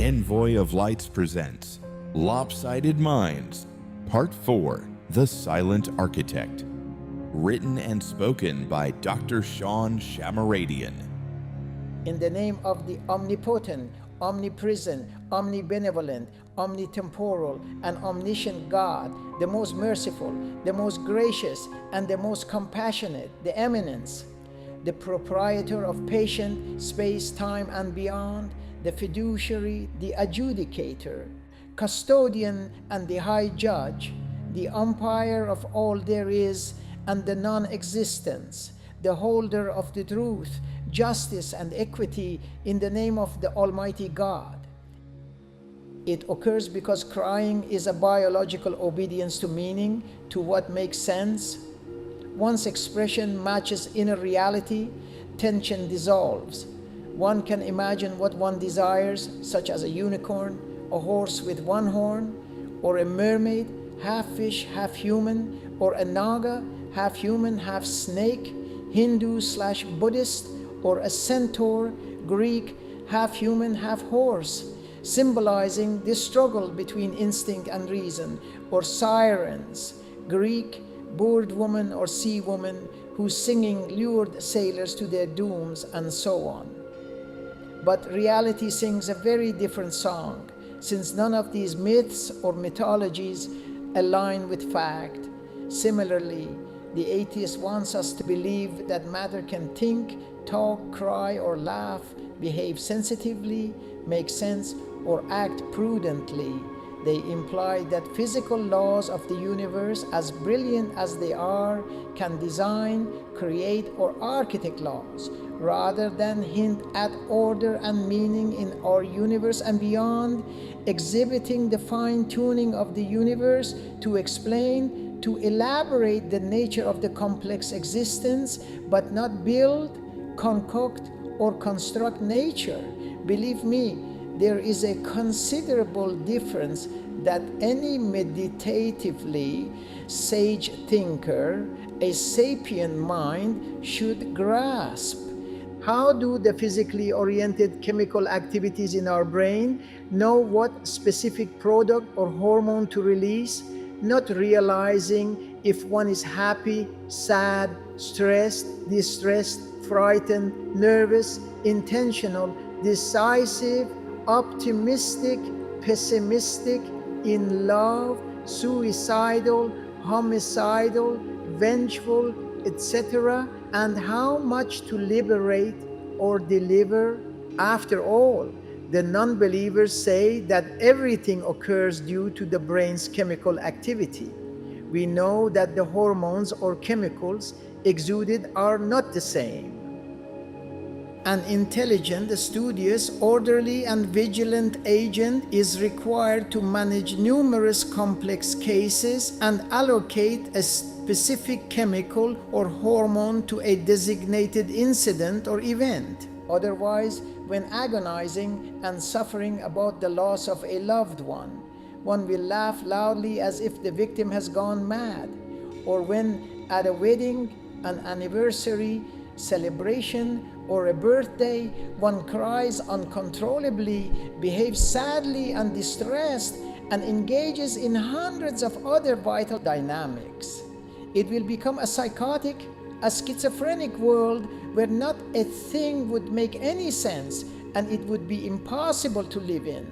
Envoy of Lights presents Lopsided Minds, Part 4, The Silent Architect. Written and spoken by Dr. Sean Shamaradian. In the name of the omnipotent, omnipresent, omnibenevolent, omnitemporal, and omniscient God, the most merciful, the most gracious, and the most compassionate, the eminence, the proprietor of patient, space, time, and beyond, the fiduciary, the adjudicator, custodian, and the high judge, the umpire of all there is and the non-existence, the holder of the truth, justice, and equity in the name of the Almighty God. It occurs because crying is a biological obedience to meaning, to what makes sense. Once expression matches inner reality, tension dissolves. One can imagine what one desires, such as a unicorn, a horse with one horn, or a mermaid, half fish, half human, or a naga, half human, half snake, Hindu/Buddhist, or a centaur, Greek, half human, half horse, symbolizing the struggle between instinct and reason, or sirens, Greek, bird woman or sea woman, whose singing lured sailors to their dooms, and so on. But reality sings a very different song, since none of these myths or mythologies align with fact. Similarly, the atheist wants us to believe that matter can think, talk, cry, or laugh, behave sensitively, make sense, or act prudently. They imply that physical laws of the universe, as brilliant as they are, can design, create, or architect laws, rather than hint at order and meaning in our universe and beyond, exhibiting the fine-tuning of the universe to explain, to elaborate the nature of the complex existence, but not build, concoct, or construct nature. Believe me, there is a considerable difference that any meditatively sage thinker, a sapient mind, should grasp. How do the physically oriented chemical activities in our brain know what specific product or hormone to release, not realizing if one is happy, sad, stressed, distressed, frightened, nervous, intentional, decisive, optimistic, pessimistic, in love, suicidal, homicidal, vengeful, etc., and how much to liberate or deliver? After all, the non-believers say that everything occurs due to the brain's chemical activity. We know that the hormones or chemicals exuded are not the same. An intelligent, studious, orderly, and vigilant agent is required to manage numerous complex cases and allocate a specific chemical or hormone to a designated incident or event. Otherwise, when agonizing and suffering about the loss of a loved one will laugh loudly as if the victim has gone mad. Or when at a wedding, an anniversary, celebration, or a birthday, one cries uncontrollably, behaves sadly and distressed, and engages in hundreds of other vital dynamics. It will become a psychotic, a schizophrenic world where not a thing would make any sense, and it would be impossible to live in.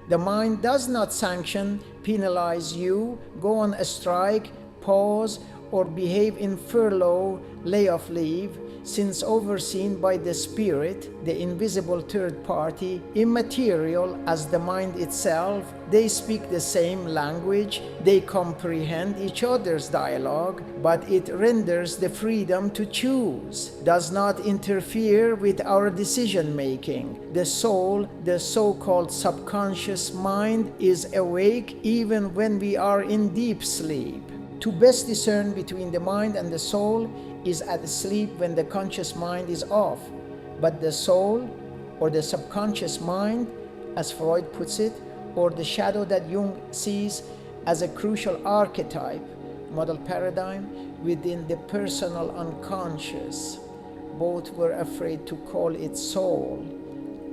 The mind does not sanction, penalize you, go on a strike, pause, or behave in furlough, layoff leave, since overseen by the spirit, the invisible third party, immaterial as the mind itself. They speak the same language, they comprehend each other's dialogue, but it renders the freedom to choose, does not interfere with our decision-making. The soul, the so-called subconscious mind, is awake even when we are in deep sleep. To best discern between the mind and the soul is at sleep when the conscious mind is off. But the soul, or the subconscious mind, as Freud puts it, or the shadow that Jung sees as a crucial archetype, model paradigm, within the personal unconscious. Both were afraid to call it soul,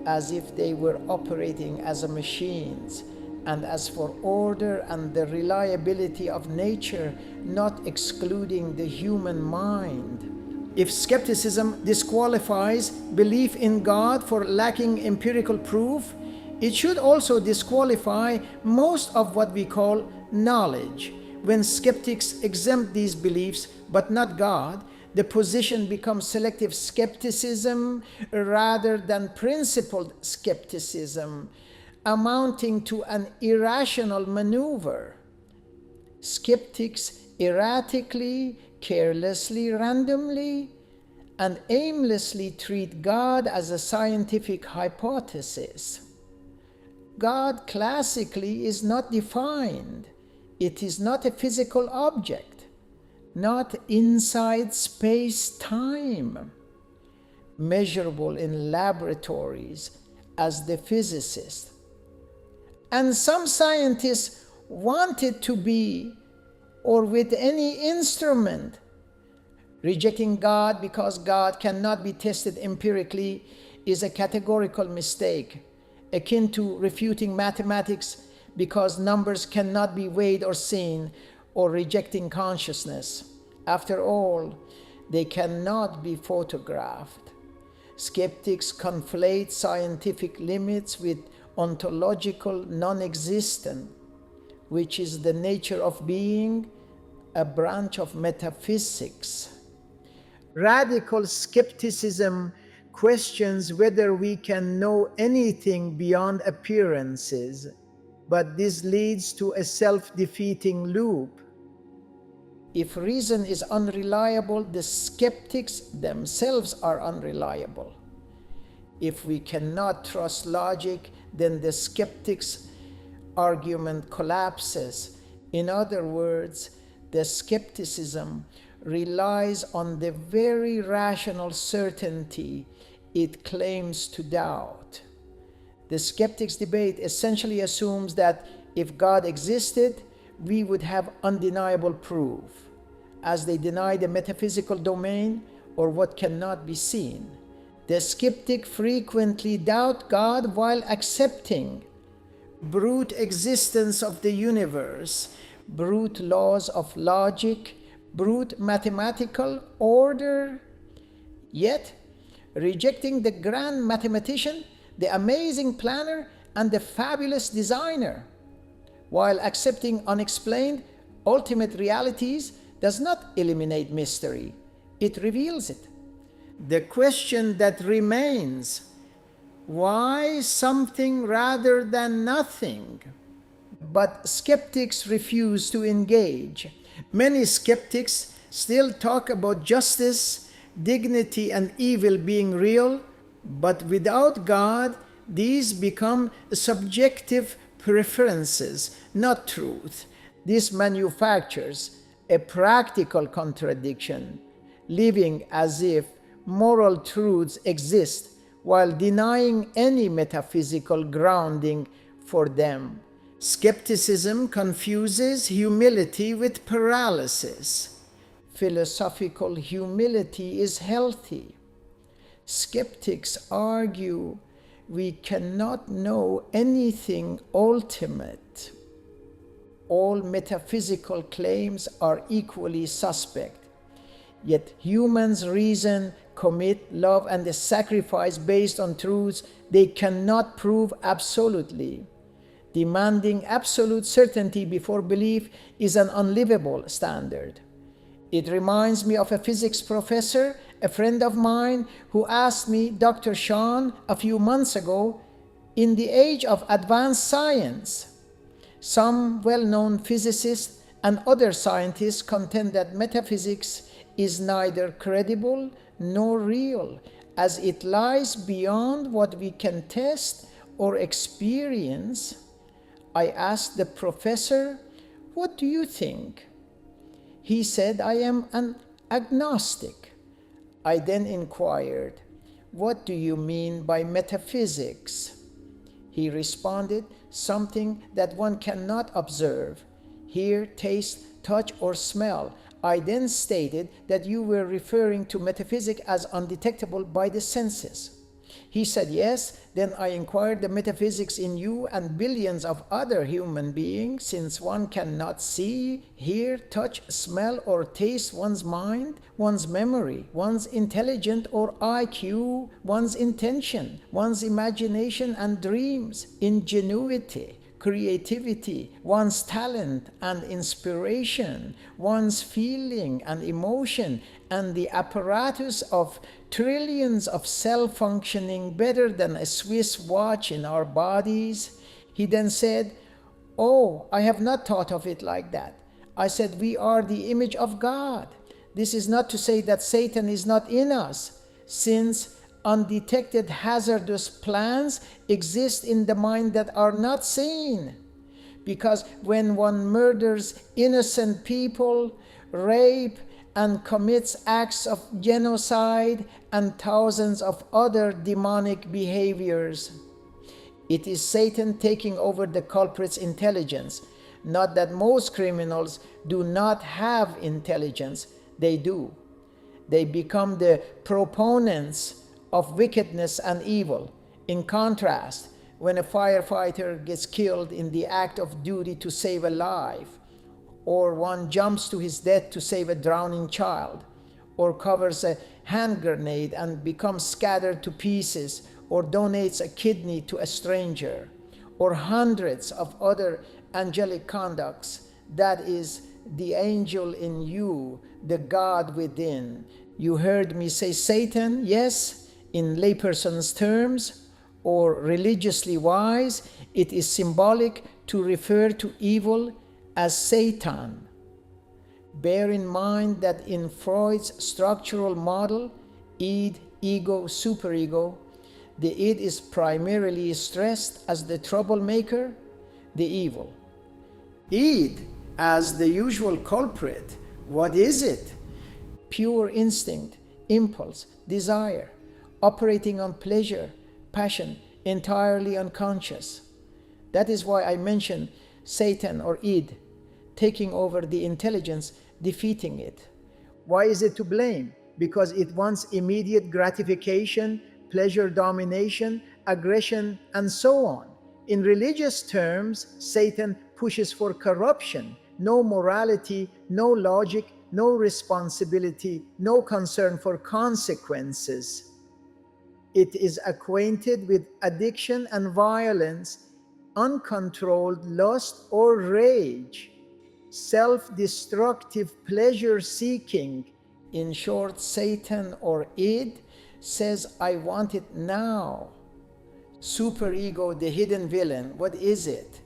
as if they were operating as machines, and as for order and the reliability of nature, not excluding the human mind. If skepticism disqualifies belief in God for lacking empirical proof, it should also disqualify most of what we call knowledge. When skeptics exempt these beliefs but not God, the position becomes selective skepticism rather than principled skepticism, amounting to an irrational maneuver. Skeptics erratically, carelessly, randomly, and aimlessly treat God as a scientific hypothesis. God classically is not defined. It is not a physical object, not inside space-time, measurable in laboratories as the physicist. And some scientists want it to be, or with any instrument. Rejecting God because God cannot be tested empirically is a categorical mistake, akin to refuting mathematics because numbers cannot be weighed or seen, or rejecting consciousness. After all, they cannot be photographed. Skeptics conflate scientific limits with ontological non-existence, which is the nature of being, a branch of metaphysics. Radical skepticism questions whether we can know anything beyond appearances, but this leads to a self-defeating loop. If reason is unreliable, the skeptics themselves are unreliable. If we cannot trust logic, then the skeptic's argument collapses. In other words, the skepticism relies on the very rational certainty it claims to doubt. The skeptic's debate essentially assumes that if God existed, we would have undeniable proof, as they deny the metaphysical domain or what cannot be seen. The skeptic frequently doubts God while accepting brute existence of the universe, brute laws of logic, brute mathematical order, yet rejecting the grand mathematician, the amazing planner, and the fabulous designer, while accepting unexplained ultimate realities does not eliminate mystery, it reveals it. The question that remains, why something rather than nothing? But skeptics refuse to engage. Many skeptics still talk about justice, dignity, and evil being real, but without God, these become subjective preferences, not truth. This manufactures a practical contradiction, living as if moral truths exist while denying any metaphysical grounding for them. Skepticism confuses humility with paralysis. Philosophical humility is healthy. Skeptics argue we cannot know anything ultimate. All metaphysical claims are equally suspect. Yet humans reason, commit, love, and sacrifice based on truths they cannot prove absolutely. Demanding absolute certainty before belief is an unlivable standard. It reminds me of a physics professor, a friend of mine, who asked me, Dr. Sean, a few months ago, in the age of advanced science, some well-known physicists and other scientists contend that metaphysics is neither credible nor real, as it lies beyond what we can test or experience. I asked the professor, "What do you think?" He said, "I am an agnostic." I then inquired, "What do you mean by metaphysics?" He responded, "Something that one cannot observe, hear, taste, touch, or smell." I then stated that you were referring to metaphysics as undetectable by the senses. He said, yes. Then I inquired the metaphysics in you and billions of other human beings, since one cannot see, hear, touch, smell, or taste one's mind, one's memory, one's intelligence or IQ, one's intention, one's imagination and dreams, ingenuity, creativity, one's talent and inspiration, one's feeling and emotion, and the apparatus of trillions of cells functioning better than a Swiss watch in our bodies. He then said, oh, I have not thought of it like that. I said, we are the image of God. This is not to say that Satan is not in us, since undetected hazardous plans exist in the mind that are not seen. Because when one murders innocent people, rape, and commits acts of genocide and thousands of other demonic behaviors, it is Satan taking over the culprit's intelligence. Not that most criminals do not have intelligence, they do. They become the proponents of wickedness and evil. In contrast, when a firefighter gets killed in the act of duty to save a life, or one jumps to his death to save a drowning child, or covers a hand grenade and becomes scattered to pieces, or donates a kidney to a stranger, or hundreds of other angelic conducts, that is the angel in you, the God within. You heard me say Satan, yes. In layperson's terms, or religiously wise, it is symbolic to refer to evil as Satan. Bear in mind that in Freud's structural model, id, ego, superego, the id is primarily stressed as the troublemaker, the evil. Id as the usual culprit. What is it? Pure instinct, impulse, desire, operating on pleasure, passion, entirely unconscious. That is why I mention Satan or id, taking over the intelligence, defeating it. Why is it to blame? Because it wants immediate gratification, pleasure domination, aggression, and so on. In religious terms, Satan pushes for corruption, no morality, no logic, no responsibility, no concern for consequences. It is acquainted with addiction and violence, uncontrolled lust or rage, self-destructive pleasure-seeking. In short, Satan or id says, I want it now. Superego, the hidden villain, what is it?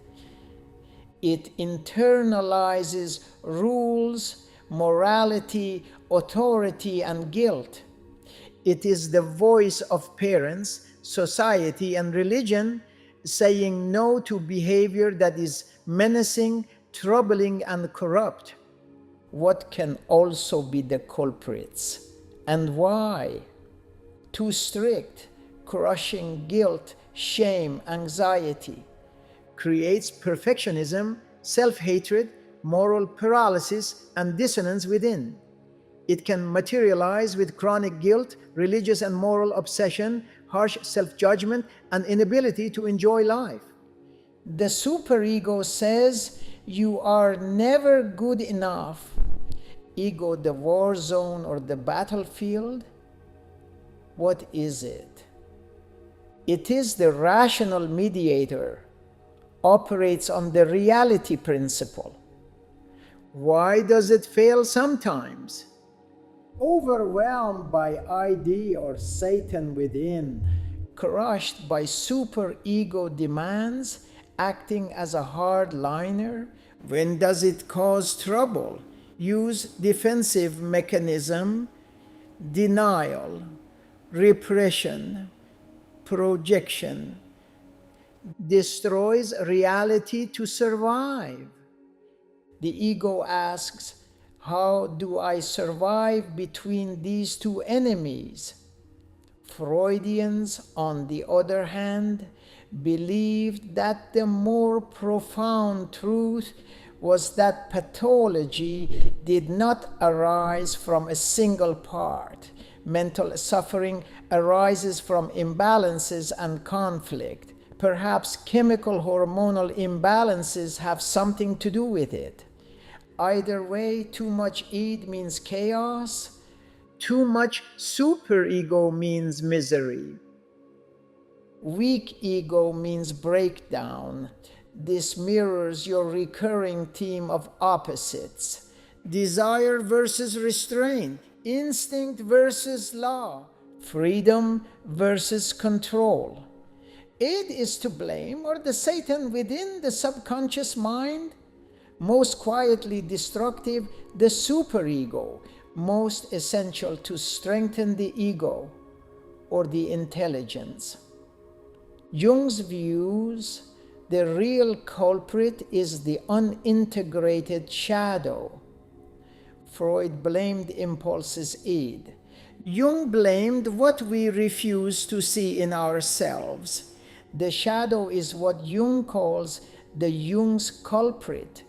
It internalizes rules, morality, authority, and guilt. It is the voice of parents, society, and religion saying no to behavior that is menacing, troubling, and corrupt. What can also be the culprits, and why? Too strict, crushing guilt, shame, anxiety creates perfectionism, self-hatred, moral paralysis, and dissonance within. It can materialize with chronic guilt, religious and moral obsession, harsh self-judgment, and inability to enjoy life. The superego says you are never good enough. Ego, the war zone or the battlefield? What is it? It is the rational mediator, operates on the reality principle. Why does it fail sometimes? Overwhelmed by ID or Satan within, crushed by superego demands, acting as a hardliner. When does it cause trouble? Use defensive mechanism, denial, repression, projection. Destroys reality to survive. The ego asks, how do I survive between these two enemies? Freudians, on the other hand, believed that the more profound truth was that pathology did not arise from a single part, Mental suffering arises from imbalances and conflict. Perhaps chemical hormonal imbalances have something to do with it. Either way, too much id means chaos. Too much superego means misery. Weak ego means breakdown. This mirrors your recurring theme of opposites. Desire versus restraint, instinct versus law, freedom versus control. Id is to blame, or the Satan within the subconscious mind. Most quietly destructive, the superego, most essential to strengthen the ego or the intelligence. Jung's views, the real culprit is the unintegrated shadow. Freud blamed impulses id. Jung blamed what we refuse to see in ourselves. The shadow is what Jung calls the Jung's culprit.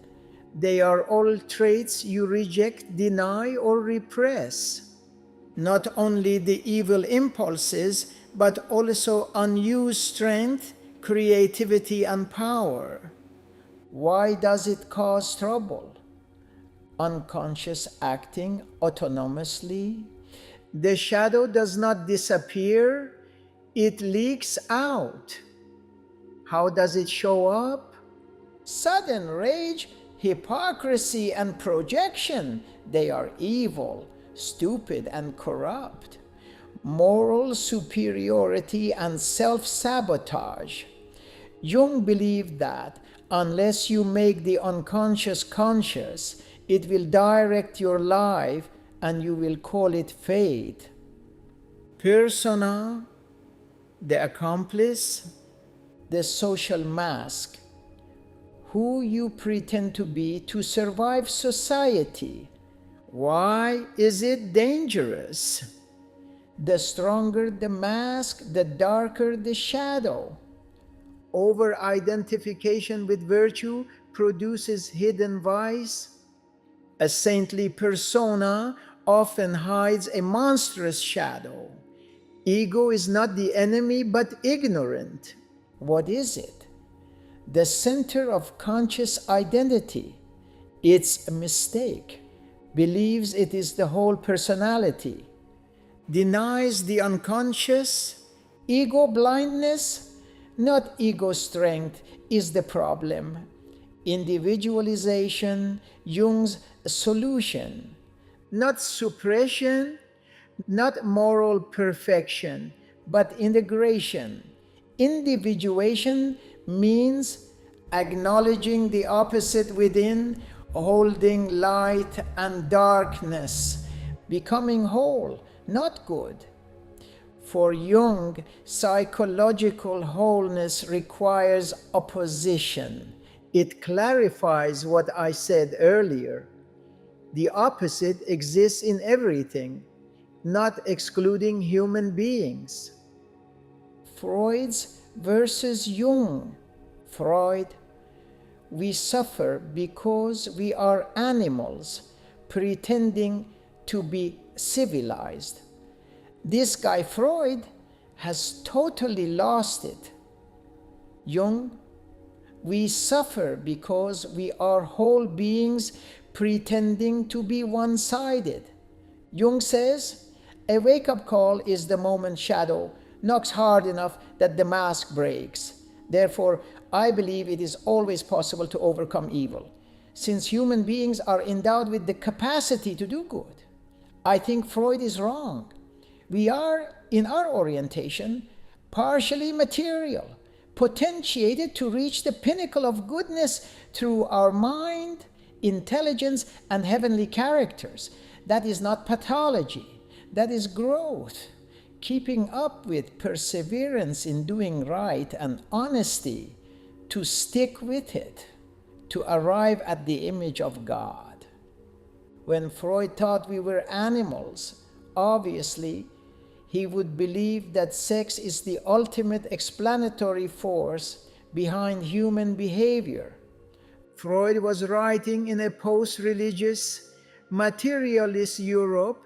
They are all traits you reject, deny, or repress. Not only the evil impulses, but also unused strength, creativity, and power. Why does it cause trouble? Unconscious acting autonomously. The shadow does not disappear, it leaks out. How does it show up? Sudden rage, hypocrisy, and projection. They are evil, stupid, and corrupt. Moral superiority and self-sabotage. Jung believed that unless you make the unconscious conscious, it will direct your life and you will call it fate. Persona, the accomplice, the social mask. Who you pretend to be to survive society. Why is it dangerous? The stronger the mask, the darker the shadow. Over-identification with virtue produces hidden vice. A saintly persona often hides a monstrous shadow. Ego is not the enemy, but ignorant. What is it? The center of conscious identity. It's a mistake. Believes it is the whole personality. Denies the unconscious. Ego blindness, not ego strength, is the problem. Individualization, Jung's solution. Not suppression, not moral perfection, but integration. Individuation means acknowledging the opposite within, holding light and darkness, becoming whole, not good. For Jung, psychological wholeness requires opposition. It clarifies what I said earlier. The opposite exists in everything, not excluding human beings. Freud's versus Jung. Freud, we suffer because we are animals pretending to be civilized. This guy Freud has totally lost it. Jung, we suffer because we are whole beings pretending to be one-sided. Jung says, a wake-up call is the moment shadow knocks hard enough that the mask breaks. Therefore, I believe it is always possible to overcome evil, since human beings are endowed with the capacity to do good. I think Freud is wrong. We are, in our orientation, partially material, potentiated to reach the pinnacle of goodness through our mind, intelligence, and heavenly characters. That is not pathology. That is growth. Keeping up with perseverance in doing right and honesty to stick with it, to arrive at the image of God. When Freud thought we were animals, obviously, he would believe that sex is the ultimate explanatory force behind human behavior. Freud was writing in a post-religious, materialist Europe.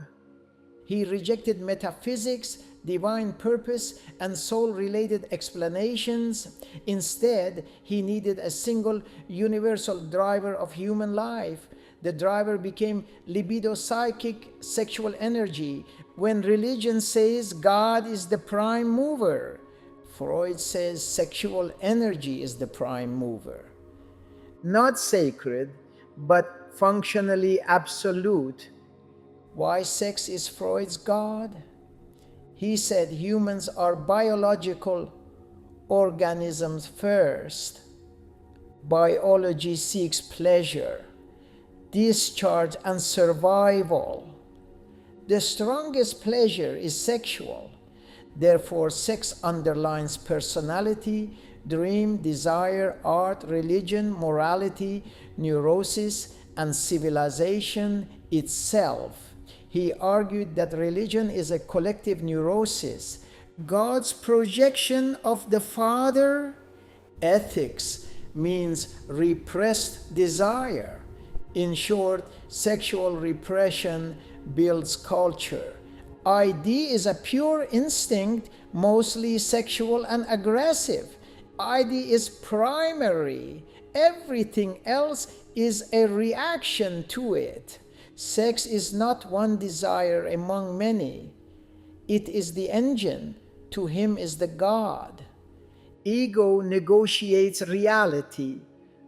He rejected metaphysics, divine purpose, and soul-related explanations. Instead, he needed a single universal driver of human life. The driver became libido, psychic, sexual energy. When religion says God is the prime mover, Freud says sexual energy is the prime mover. Not sacred, but functionally absolute. Why sex is Freud's God? He said humans are biological organisms first. Biology seeks pleasure, discharge, and survival. The strongest pleasure is sexual. Therefore, sex underlines personality, dream, desire, art, religion, morality, neurosis, and civilization itself. He argued that religion is a collective neurosis, God's projection of the Father. Ethics means repressed desire. In short, sexual repression builds culture. ID is a pure instinct, mostly sexual and aggressive. ID is primary. Everything else is a reaction to it. Sex is not one desire among many. It is the engine. To him is the God. Ego negotiates reality.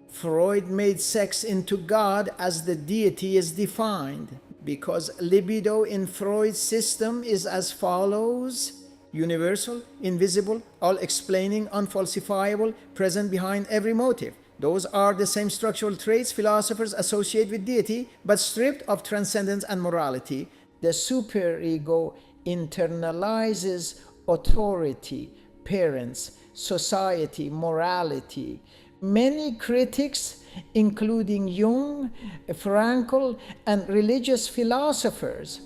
Freud made sex into God as the deity is defined, because libido in Freud's system is as follows: universal, invisible, all-explaining, unfalsifiable, present behind every motive. Those are the same structural traits philosophers associate with deity, but stripped of transcendence and morality. The superego internalizes authority, parents, society, morality. Many critics, including Jung, Frankl, and religious philosophers,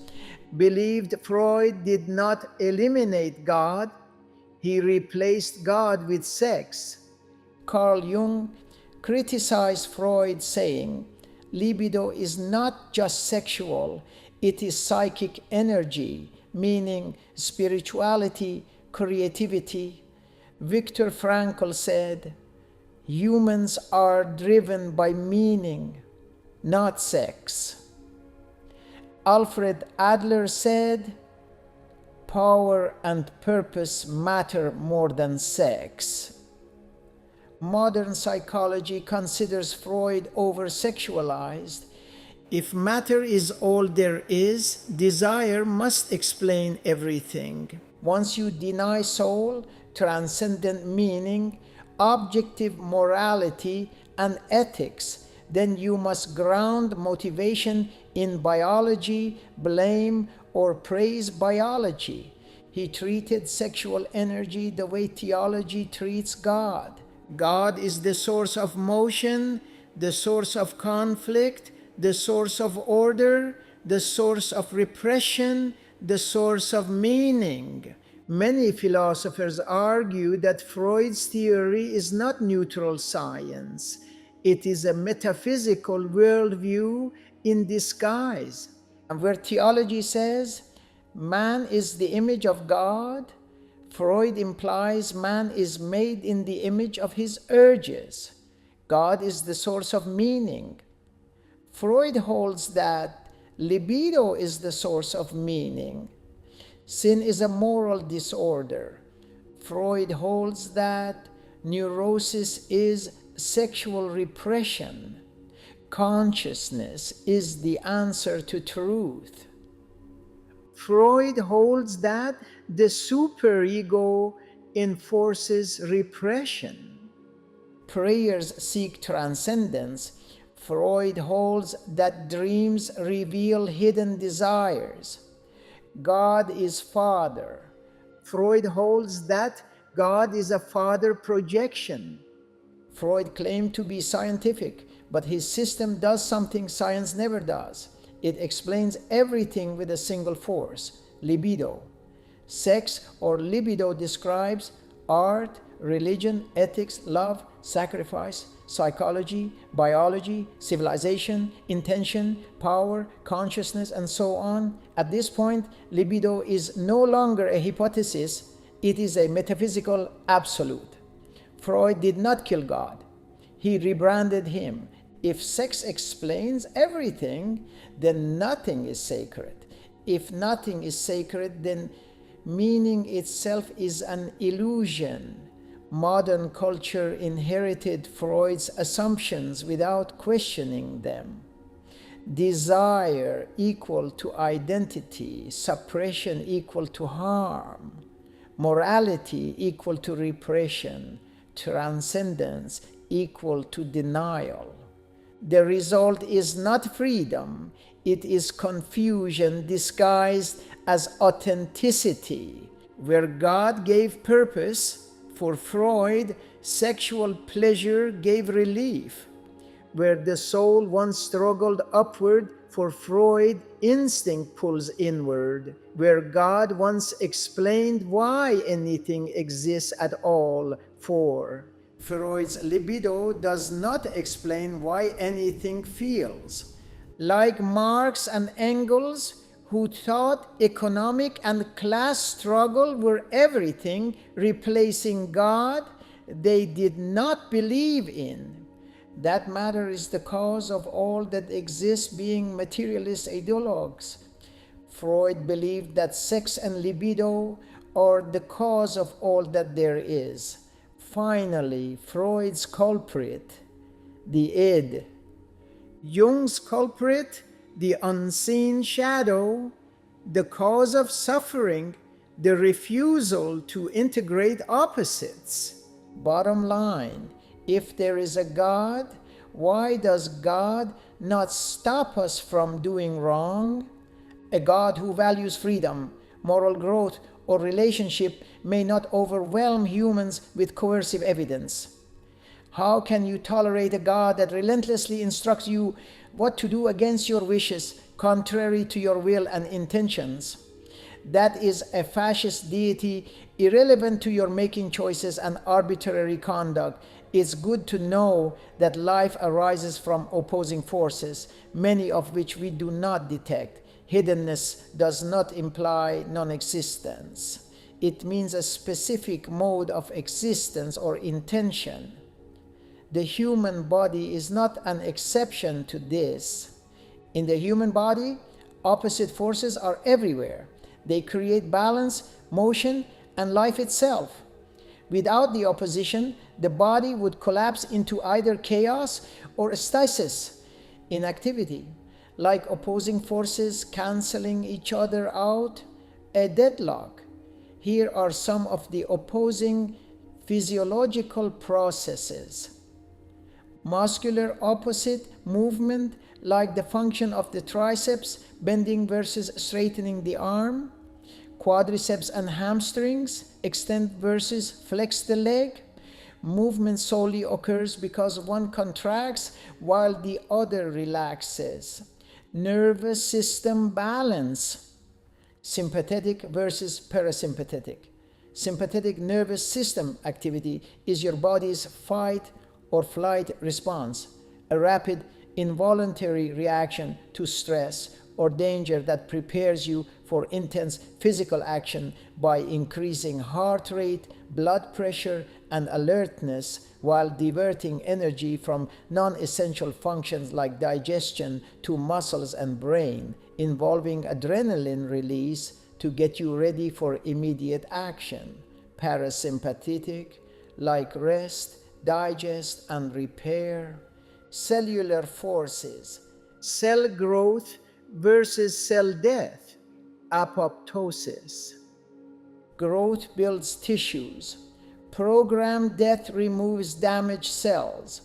believed Freud did not eliminate God. He replaced God with sex. Carl Jung criticized Freud, saying, libido is not just sexual, it is psychic energy, meaning spirituality, creativity. Viktor Frankl said, humans are driven by meaning, not sex. Alfred Adler said, power and purpose matter more than sex. Modern psychology considers Freud over-sexualized. If matter is all there is, desire must explain everything. Once you deny soul, transcendent meaning, objective morality, and ethics, then you must ground motivation in biology, blame, or praise biology. He treated sexual energy the way theology treats God. God is the source of motion, the source of conflict, the source of order, the source of repression, the source of meaning. Many philosophers argue that Freud's theory is not neutral science. It is a metaphysical worldview in disguise. And where theology says man is the image of God, Freud implies man is made in the image of his urges. God is the source of meaning. Freud holds that libido is the source of meaning. Sin is a moral disorder. Freud holds that neurosis is sexual repression. Consciousness is the answer to truth. Freud holds that the superego enforces repression. Prayers seek transcendence. Freud holds that dreams reveal hidden desires. God is Father. Freud holds that God is a father projection. Freud claimed to be scientific, but his system does something science never does. It explains everything with a single force, libido. Sex or libido describes art, religion, ethics, love, sacrifice, psychology, biology, civilization, intention, power, consciousness, and so on. At this point, libido is no longer a hypothesis, it is a metaphysical absolute. Freud did not kill God. He rebranded him. If sex explains everything, then nothing is sacred. If nothing is sacred, then meaning itself is an illusion. Modern culture inherited Freud's assumptions without questioning them. Desire equal to identity, suppression equal to harm, morality equal to repression, transcendence equal to denial. The result is not freedom, it is confusion disguised as authenticity. Where God gave purpose, for Freud, sexual pleasure gave relief. Where the soul once struggled upward, for Freud, instinct pulls inward. Where God once explained why anything exists at all, for Freud's libido does not explain why anything feels. Like Marx and Engels, who thought economic and class struggle were everything, replacing God, they did not believe in. That matter is the cause of all that exists, being materialist ideologues. Freud believed that sex and libido are the cause of all that there is. Finally, Freud's culprit, the id. Jung's culprit, the unseen shadow, the cause of suffering, the refusal to integrate opposites. Bottom line, if there is a God, why does God not stop us from doing wrong? A God who values freedom, moral growth, or relationship may not overwhelm humans with coercive evidence. How can you tolerate a God that relentlessly instructs you what to do against your wishes, contrary to your will and intentions? That is a fascist deity irrelevant to your making choices and arbitrary conduct. It's good to know that life arises from opposing forces, many of which we do not detect. Hiddenness does not imply non-existence. It means a specific mode of existence or intention. The human body is not an exception to this. In the human body, opposite forces are everywhere. They create balance, motion, and life itself. Without the opposition, the body would collapse into either chaos or stasis, inactivity, like opposing forces canceling each other out, a deadlock. Here are some of the opposing physiological processes. Muscular opposite movement, like the function of the triceps bending versus straightening the arm. Quadriceps and hamstrings extend versus flex the leg. Movement solely occurs because one contracts while the other relaxes. Nervous system balance. Sympathetic versus parasympathetic. Sympathetic nervous system activity is your body's fight or flight response, a rapid involuntary reaction to stress or danger that prepares you for intense physical action by increasing heart rate, blood pressure, and alertness, while diverting energy from non-essential functions like digestion to muscles and brain, involving adrenaline release to get you ready for immediate action. Parasympathetic, like rest, digest, and repair. Cellular forces, cell growth versus cell death, apoptosis. Growth builds tissues. Programmed death removes damaged cells.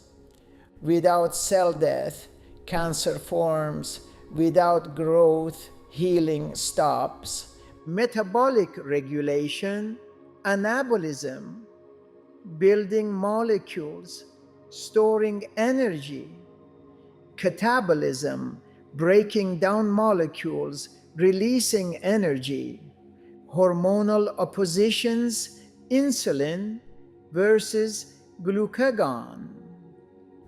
Without cell death, cancer forms. Without growth, healing stops. Metabolic regulation, anabolism, building molecules, storing energy. Catabolism, breaking down molecules, releasing energy. Hormonal oppositions, insulin, versus glucagon.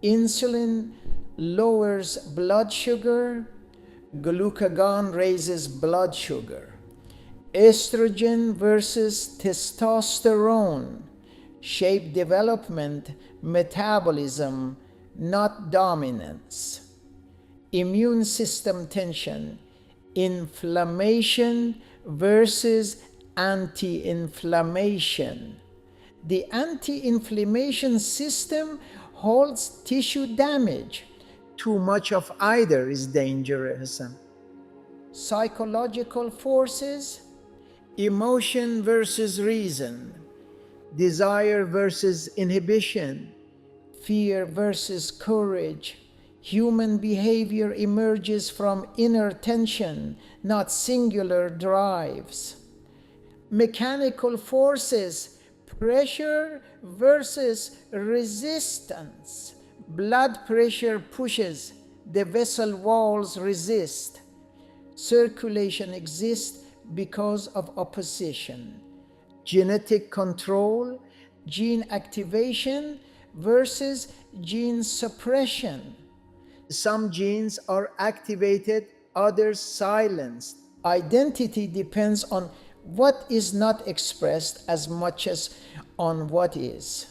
Insulin lowers blood sugar, glucagon raises blood sugar. Estrogen versus testosterone shape development, metabolism, not dominance. Immune system tension, inflammation versus anti-inflammation. The anti-inflammation system holds tissue damage. Too much of either is dangerous. Psychological forces, emotion versus reason, desire versus inhibition, fear versus courage. Human behavior emerges from inner tension, not singular drives. Mechanical forces, pressure versus resistance. Blood pressure pushes, the vessel walls resist. Circulation exists because of opposition. Genetic control, gene activation versus gene suppression. Some genes are activated, others silenced. Identity depends on what is not expressed as much as on what is.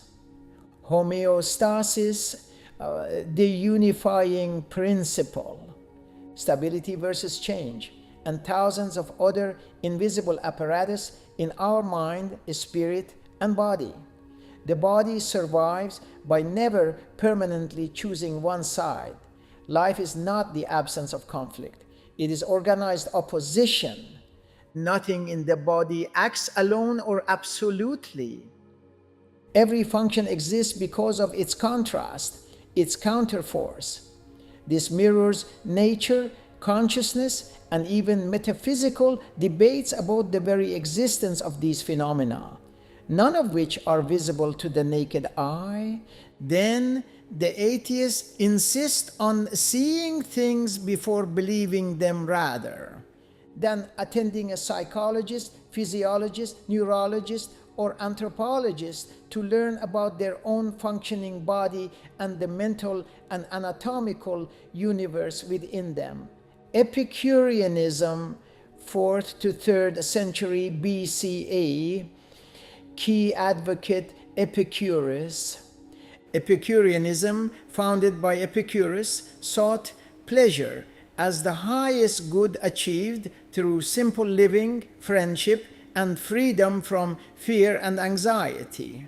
Homeostasis, the unifying principle. Stability versus change, and thousands of other invisible apparatus in our mind, spirit, and body. The body survives by never permanently choosing one side. Life is not the absence of conflict. It is organized opposition. Nothing in the body acts alone or absolutely. Every function exists because of its contrast, its counterforce. This mirrors nature, consciousness, and even metaphysical debates about the very existence of these phenomena, none of which are visible to the naked eye. Then the atheists insist on seeing things before believing them rather than attending a psychologist, physiologist, neurologist, or anthropologist to learn about their own functioning body and the mental and anatomical universe within them. Epicureanism, 4th to 3rd century BCE, key advocate Epicurus. Epicureanism, founded by Epicurus, sought pleasure as the highest good achieved through simple living, friendship, and freedom from fear and anxiety.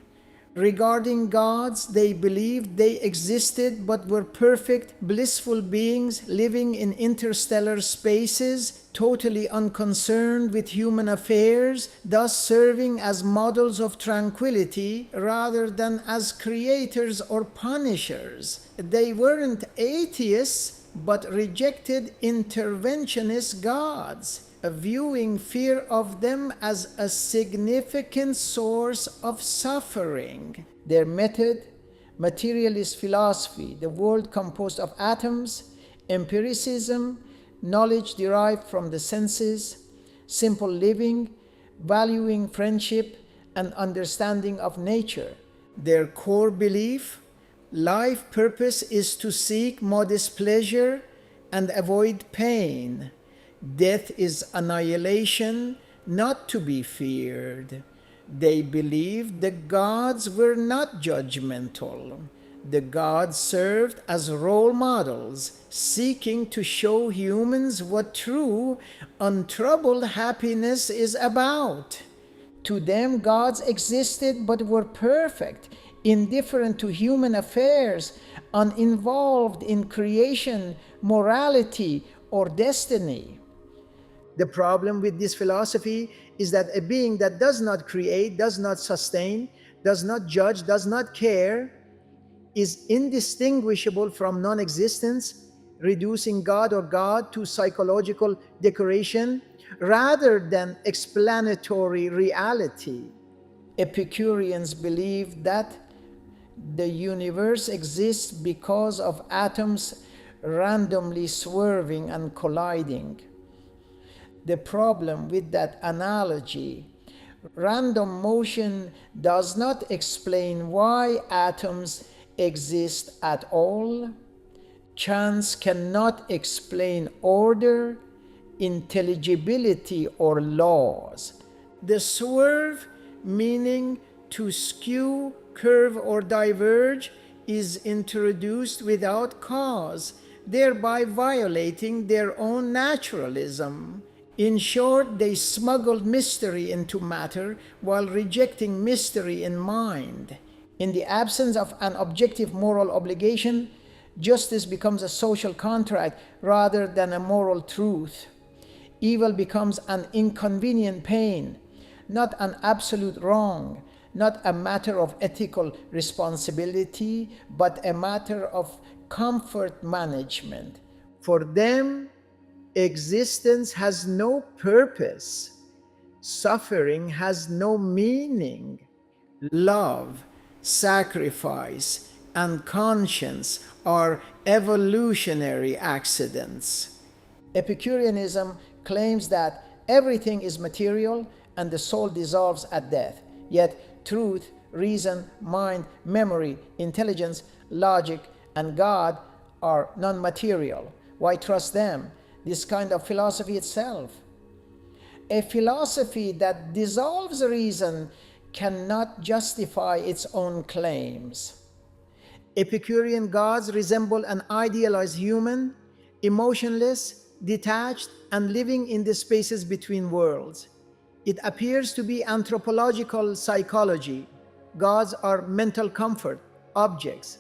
Regarding gods, they believed they existed but were perfect, blissful beings living in interstellar spaces, totally unconcerned with human affairs, thus serving as models of tranquility rather than as creators or punishers. They weren't atheists, but rejected interventionist gods, viewing fear of them as a significant source of suffering. Their method, materialist philosophy, the world composed of atoms, empiricism, knowledge derived from the senses, simple living, valuing friendship, and understanding of nature. Their core belief, life purpose is to seek modest pleasure and avoid pain. Death is annihilation, not to be feared. They believed the gods were not judgmental. The gods served as role models, seeking to show humans what true, untroubled happiness is about. To them, gods existed but were perfect, indifferent to human affairs, uninvolved in creation, morality, or destiny. The problem with this philosophy is that a being that does not create, does not sustain, does not judge, does not care, is indistinguishable from non-existence, reducing God or God to psychological decoration rather than explanatory reality. Epicureans believed that the universe exists because of atoms randomly swerving and colliding. The problem with that analogy Random motion does not explain why atoms exist at all. Chance cannot explain order, intelligibility, or laws. The swerve, meaning to skew, curve, or diverge, is introduced without cause, thereby violating their own naturalism. In short, they smuggled mystery into matter while rejecting mystery in mind. In the absence of an objective moral obligation, justice becomes a social contract rather than a moral truth. Evil becomes an inconvenient pain, not an absolute wrong, not a matter of ethical responsibility, but a matter of comfort management. For them, existence has no purpose. Suffering has no meaning. Love, sacrifice, and conscience are evolutionary accidents. Epicureanism claims that everything is material and the soul dissolves at death. Yet truth, reason, mind, memory, intelligence, logic, and God are non-material. Why trust them? This kind of philosophy itself. A philosophy that dissolves reason cannot justify its own claims. Epicurean gods resemble an idealized human, emotionless, detached, and living in the spaces between worlds. It appears to be anthropological psychology. Gods are mental comfort, objects.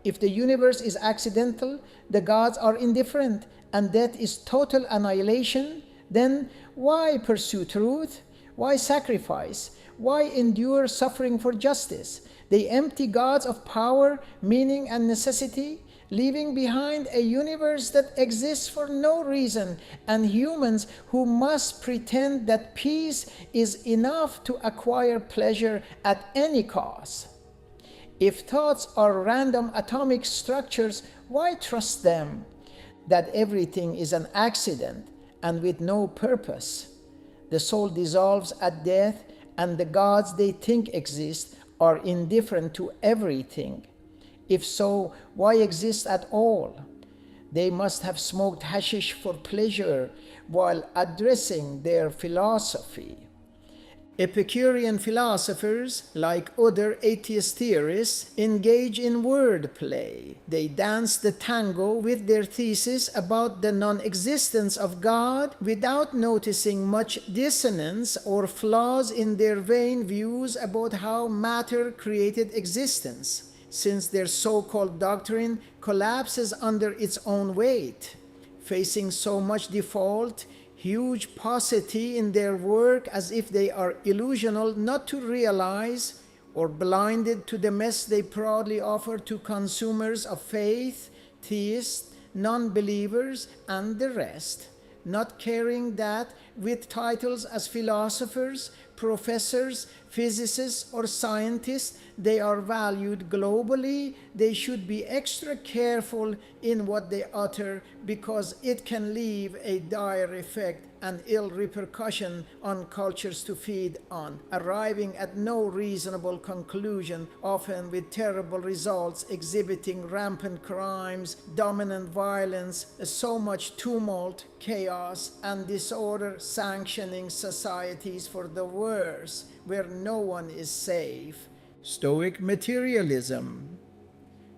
If the universe is accidental, the gods are indifferent, and death is total annihilation, then why pursue truth? Why sacrifice? Why endure suffering for justice? They empty gods of power, meaning, and necessity, leaving behind a universe that exists for no reason, and humans who must pretend that peace is enough to acquire pleasure at any cost. If thoughts are random atomic structures, why trust them? That everything is an accident and with no purpose. The soul dissolves at death, and the gods they think exist are indifferent to everything. If so, why exist at all? They must have smoked hashish for pleasure while addressing their philosophy. Epicurean philosophers, like other atheist theorists, engage in wordplay. They dance the tango with their thesis about the non-existence of God without noticing much dissonance or flaws in their vain views about how matter created existence, since their so-called doctrine collapses under its own weight. Facing so much default, huge paucity in their work, as if they are illusional not to realize, or blinded to the mess they proudly offer to consumers of faith, theists, non-believers, and the rest, not caring that with titles as philosophers, professors, physicists, or scientists, they are valued globally. They should be extra careful in what they utter, because it can leave a dire effect and ill repercussion on cultures to feed on, arriving at no reasonable conclusion, often with terrible results, exhibiting rampant crimes, dominant violence, so much tumult, chaos, and disorder, sanctioning societies for the worse, where no one is safe. Stoic materialism.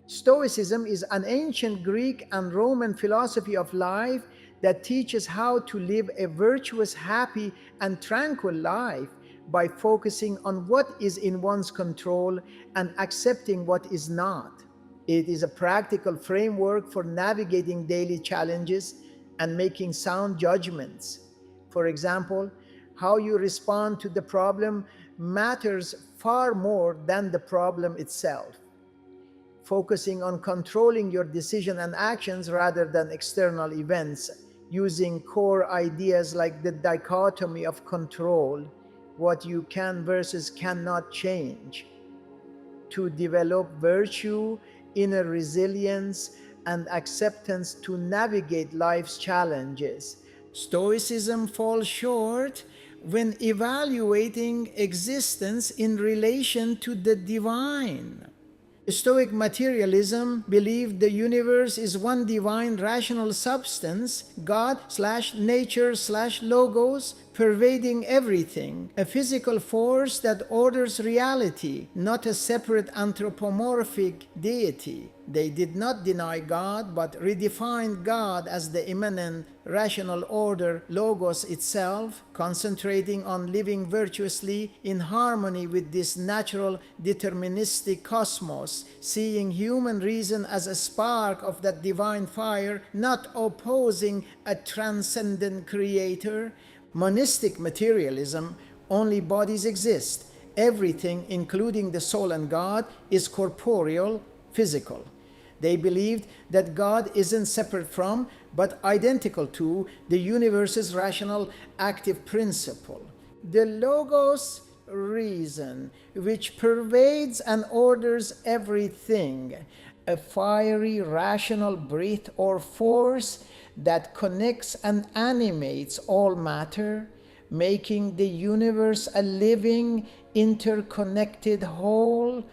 Stoicism is an ancient Greek and Roman philosophy of life that teaches how to live a virtuous, happy, and tranquil life by focusing on what is in one's control and accepting what is not. It is a practical framework for navigating daily challenges and making sound judgments. For example, how you respond to the problem matters far more than the problem itself. Focusing on controlling your decision and actions rather than external events, using core ideas like the dichotomy of control, what you can versus cannot change, to develop virtue, inner resilience, and acceptance to navigate life's challenges. Stoicism falls short when evaluating existence in relation to the divine. Stoic materialism believed the universe is one divine rational substance, God/nature/logos, pervading everything, a physical force that orders reality, not a separate anthropomorphic deity. They did not deny God, but redefined God as the immanent rational order, logos itself, concentrating on living virtuously in harmony with this natural deterministic cosmos, seeing human reason as a spark of that divine fire, not opposing a transcendent creator. Monistic materialism, only bodies exist. Everything, including the soul and God, is corporeal, physical. They believed that God isn't separate from, but identical to, the universe's rational active principle. The Logos reason, which pervades and orders everything, a fiery rational breath or force that connects and animates all matter, making the universe a living, interconnected whole.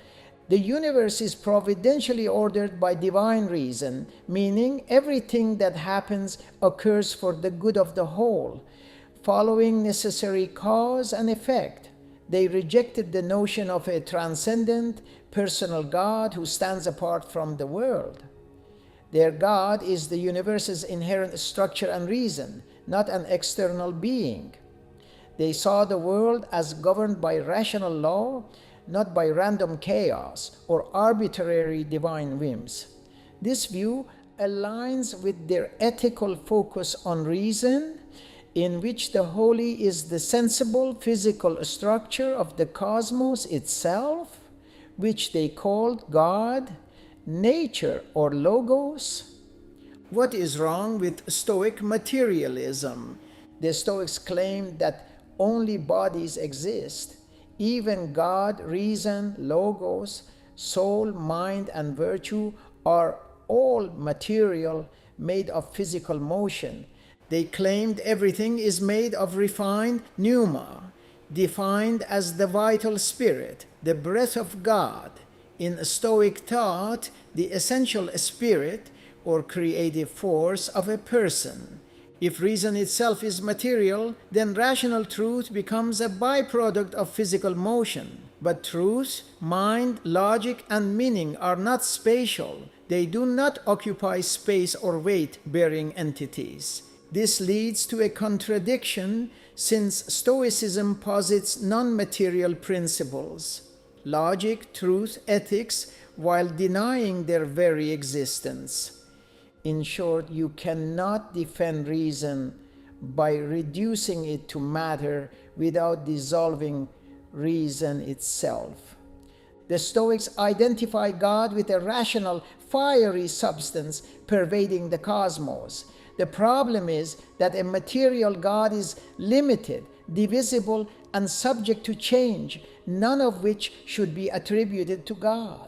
The universe is providentially ordered by divine reason, meaning everything that happens occurs for the good of the whole, following necessary cause and effect. They rejected the notion of a transcendent, personal God who stands apart from the world. Their God is the universe's inherent structure and reason, not an external being. They saw the world as governed by rational law, not by random chaos or arbitrary divine whims. This view aligns with their ethical focus on reason, in which the holy is the sensible physical structure of the cosmos itself, which they called God, nature, or logos. What is wrong with Stoic materialism? The Stoics claimed that only bodies exist. Even God, reason, logos, soul, mind, and virtue are all material, made of physical motion. They claimed everything is made of refined pneuma, defined as the vital spirit, the breath of God. In Stoic thought, the essential spirit or creative force of a person. If reason itself is material, then rational truth becomes a byproduct of physical motion. But truth, mind, logic, and meaning are not spatial. They do not occupy space or weight-bearing entities. This leads to a contradiction, since Stoicism posits non-material principles, logic, truth, ethics, while denying their very existence. In short, you cannot defend reason by reducing it to matter without dissolving reason itself. The Stoics identify God with a rational, fiery substance pervading the cosmos. The problem is that a material God is limited, divisible, and subject to change, none of which should be attributed to God.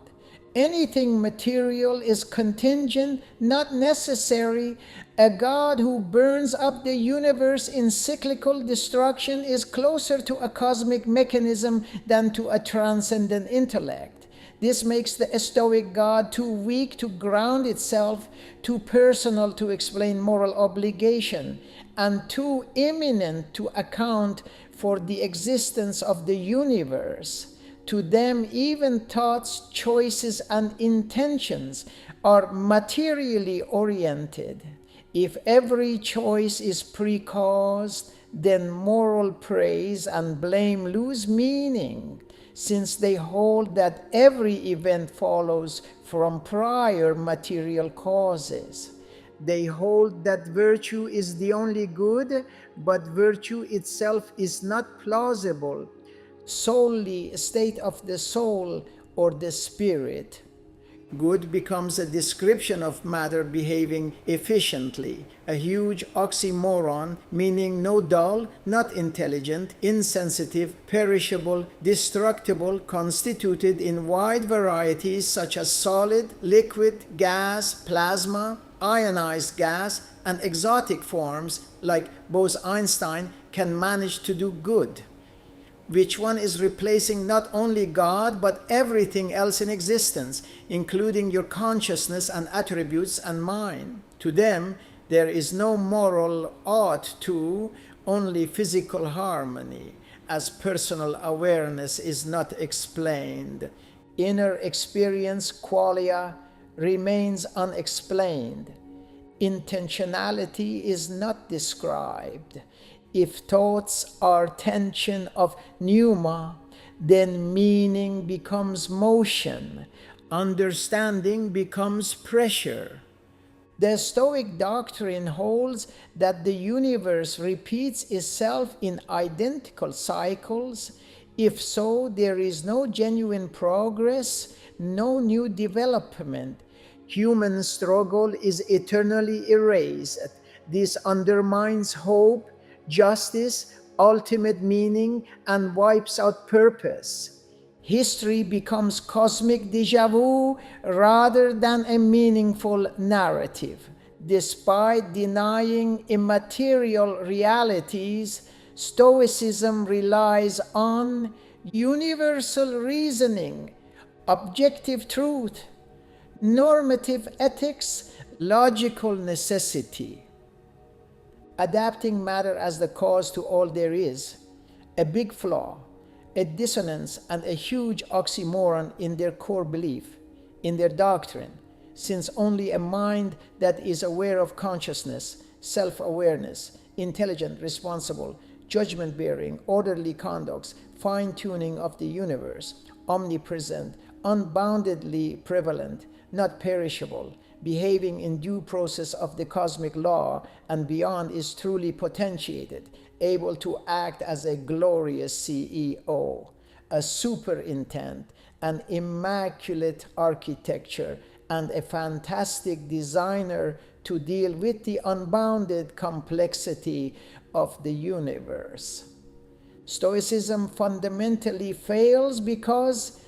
Anything material is contingent, not necessary. A God who burns up the universe in cyclical destruction is closer to a cosmic mechanism than to a transcendent intellect. This makes the Stoic God too weak to ground itself, too personal to explain moral obligation, and too imminent to account for the existence of the universe. To them, even thoughts, choices, and intentions are materially oriented. If every choice is pre-caused, then moral praise and blame lose meaning, since they hold that every event follows from prior material causes. They hold that virtue is the only good, but virtue itself is not plausible, solely a state of the soul or the spirit. Good becomes a description of matter behaving efficiently, a huge oxymoron, meaning no dull, not intelligent, insensitive, perishable, destructible, constituted in wide varieties such as solid, liquid, gas, plasma, ionized gas, and exotic forms like Bose-Einstein can manage to do good? Which one is replacing not only God, but everything else in existence, including your consciousness and attributes and mind? To them, there is no moral ought to, only physical harmony, as personal awareness is not explained. Inner experience, qualia, remains unexplained. Intentionality is not described. If thoughts are tension of pneuma, then meaning becomes motion, understanding becomes pressure. The Stoic doctrine holds that the universe repeats itself in identical cycles. If so, there is no genuine progress, no new development. Human struggle is eternally erased. This undermines hope, justice, ultimate meaning, and wipes out purpose. History becomes cosmic déjà vu rather than a meaningful narrative. Despite denying immaterial realities, Stoicism relies on universal reasoning, objective truth, normative ethics, logical necessity. Adapting matter as the cause to all there is, a big flaw, a dissonance, and a huge oxymoron in their core belief, in their doctrine, since only a mind that is aware of consciousness, self-awareness, intelligent, responsible, judgment-bearing, orderly conducts, fine-tuning of the universe, omnipresent, unboundedly prevalent, not perishable, behaving in due process of the cosmic law and beyond, is truly potentiated, able to act as a glorious CEO, a super intent, an immaculate architecture, and a fantastic designer to deal with the unbounded complexity of the universe. Stoicism fundamentally fails because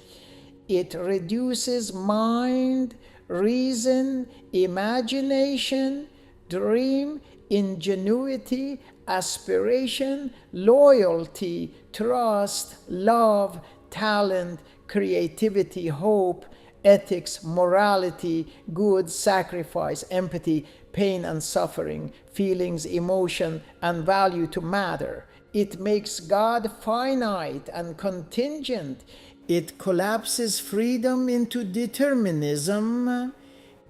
it reduces mind, reason, imagination, dream, ingenuity, aspiration, loyalty, trust, love, talent, creativity, hope, ethics, morality, good, sacrifice, empathy, pain and suffering, feelings, emotion, and value to matter. It makes God finite and contingent. It collapses freedom into determinism.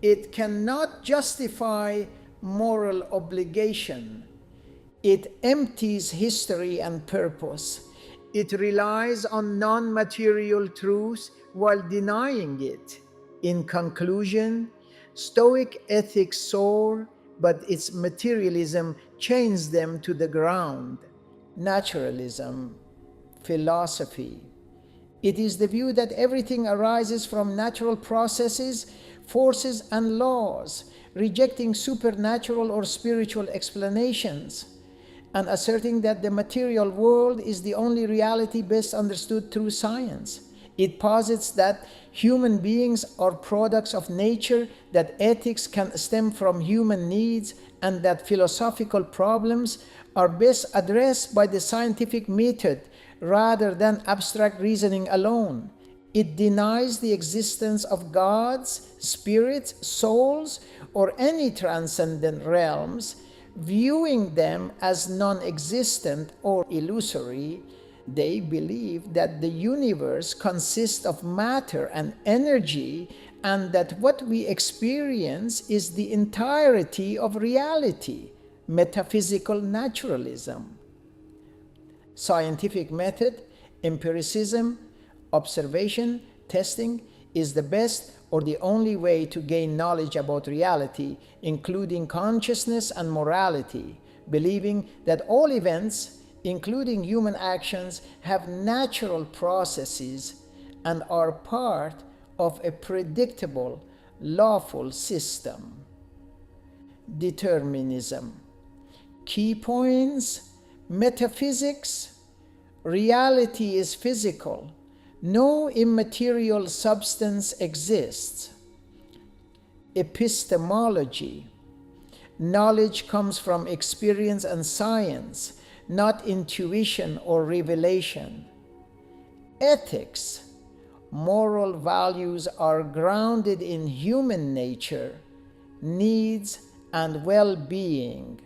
It cannot justify moral obligation. It empties history and purpose. It relies on non-material truths while denying it. In conclusion, Stoic ethics soar, but its materialism chains them to the ground. Naturalism, philosophy. It is the view that everything arises from natural processes, forces, and laws, rejecting supernatural or spiritual explanations, and asserting that the material world is the only reality best understood through science. It posits that human beings are products of nature, that ethics can stem from human needs, and that philosophical problems are best addressed by the scientific method rather than abstract reasoning alone. It denies the existence of gods, spirits, souls, or any transcendent realms, viewing them as non-existent or illusory. They believe that the universe consists of matter and energy, and that what we experience is the entirety of reality. Metaphysical naturalism. Scientific method, empiricism, observation, testing is the best or the only way to gain knowledge about reality, including consciousness and morality, believing that all events, including human actions, have natural processes and are part of a predictable, lawful system. Determinism. Key points: metaphysics. Reality is physical. No immaterial substance exists. Epistemology. Knowledge comes from experience and science. not intuition or revelation. Ethics, moral values are grounded in human nature, needs, and well-being,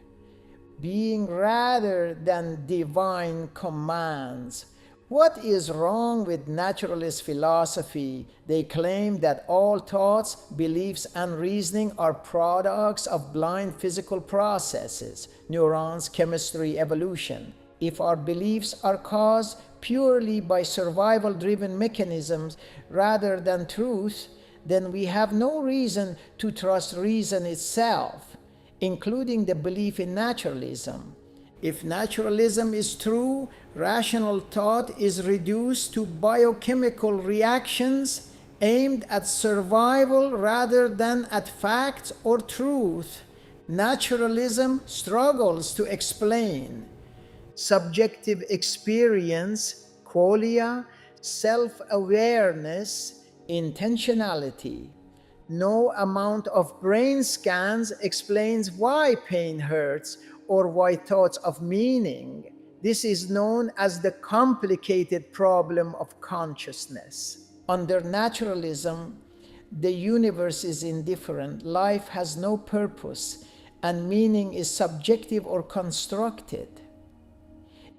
being rather than divine commands. What is wrong with naturalist philosophy? They claim that all thoughts, beliefs, and reasoning are products of blind physical processes, neurons, chemistry, evolution. If our beliefs are caused purely by survival-driven mechanisms rather than truth, then we have no reason to trust reason itself, including the belief in naturalism. If naturalism is true, rational thought is reduced to biochemical reactions aimed at survival rather than at facts or truth. Naturalism struggles to explain subjective experience, qualia, self-awareness, intentionality. No amount of brain scans explains why pain hurts or why thoughts of meaning. This is known as the complicated problem of consciousness. Under naturalism, the universe is indifferent, life has no purpose, and meaning is subjective or constructed.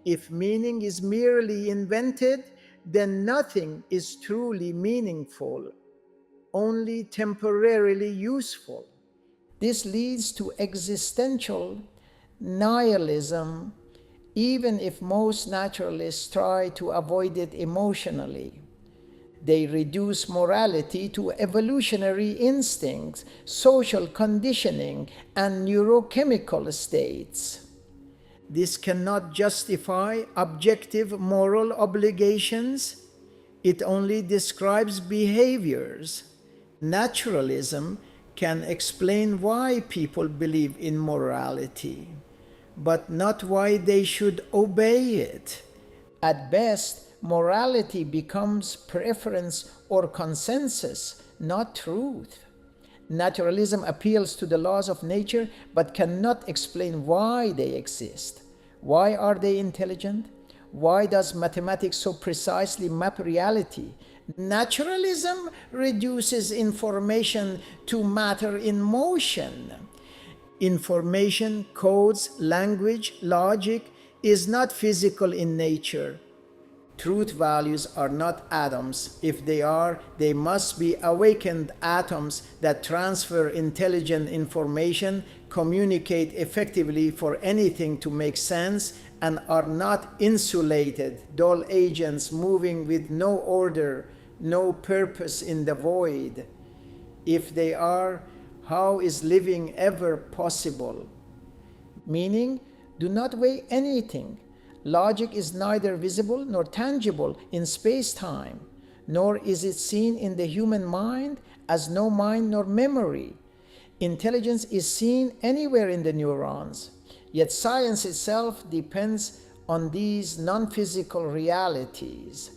If meaning is merely invented, then nothing is truly meaningful, only temporarily useful. This leads to existential nihilism, even if most naturalists try to avoid it emotionally. They reduce morality to evolutionary instincts, social conditioning, and neurochemical states. This cannot justify objective moral obligations. It only describes behaviors. Naturalism can explain why people believe in morality, but not why they should obey it. At best, morality becomes preference or consensus, not truth. Naturalism appeals to the laws of nature but cannot explain why they exist. Why are they intelligent? Why does mathematics so precisely map reality? Naturalism reduces information to matter in motion. Information, codes, language, logic is not physical in nature. Truth values are not atoms. If they are, they must be awakened atoms that transfer intelligent information, communicate effectively for anything to make sense, and are not insulated, dull agents moving with no order, no purpose in the void. If they are, how is living ever possible? Meaning, do not weigh anything. Logic is neither visible nor tangible in space-time, nor is it seen in the human mind as no mind nor memory. Intelligence is seen anywhere in the neurons, yet science itself depends on these non-physical realities.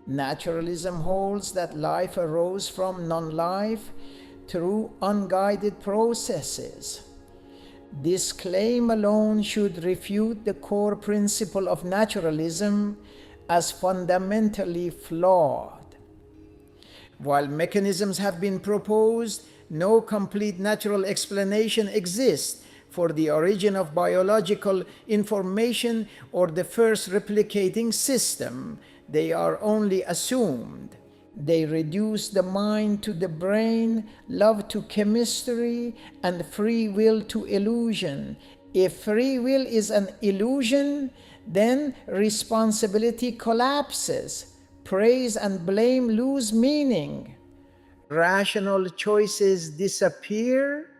Naturalism holds that life arose from non-life through unguided processes. This claim alone should refute the core principle of naturalism as fundamentally flawed. While mechanisms have been proposed, no complete natural explanation exists for the origin of biological information or the first replicating system. They are only assumed. They reduce the mind to the brain, love to chemistry, and free will to illusion. If free will is an illusion, then responsibility collapses. Praise and blame lose meaning. Rational choices disappear.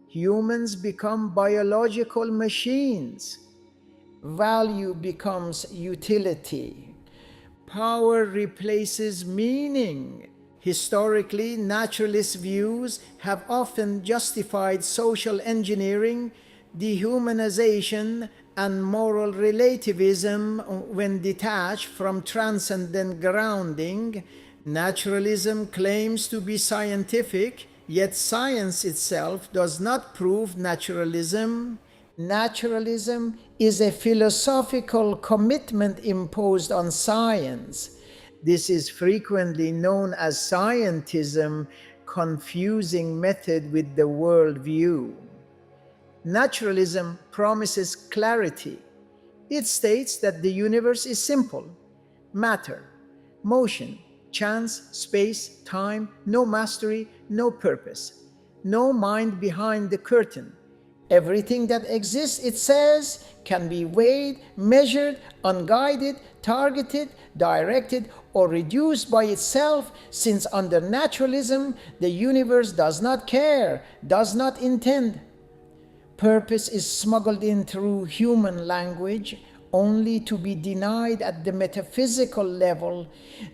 Humans become biological machines. Value becomes utility. Power replaces meaning. Historically, naturalist views have often justified social engineering, dehumanization, and moral relativism when detached from transcendent grounding. Naturalism claims to be scientific, yet science itself does not prove naturalism. Naturalism is a philosophical commitment imposed on science. This is frequently known as scientism, confusing method with the worldview. Naturalism promises clarity. It states that the universe is simple: matter, motion, chance, space, time, no mastery, no purpose, no mind behind the curtain. Everything that exists, it says, can be weighed, measured, unguided, targeted, directed, or reduced by itself, since under naturalism, the universe does not care, does not intend. Purpose is smuggled in through human language, only to be denied at the metaphysical level.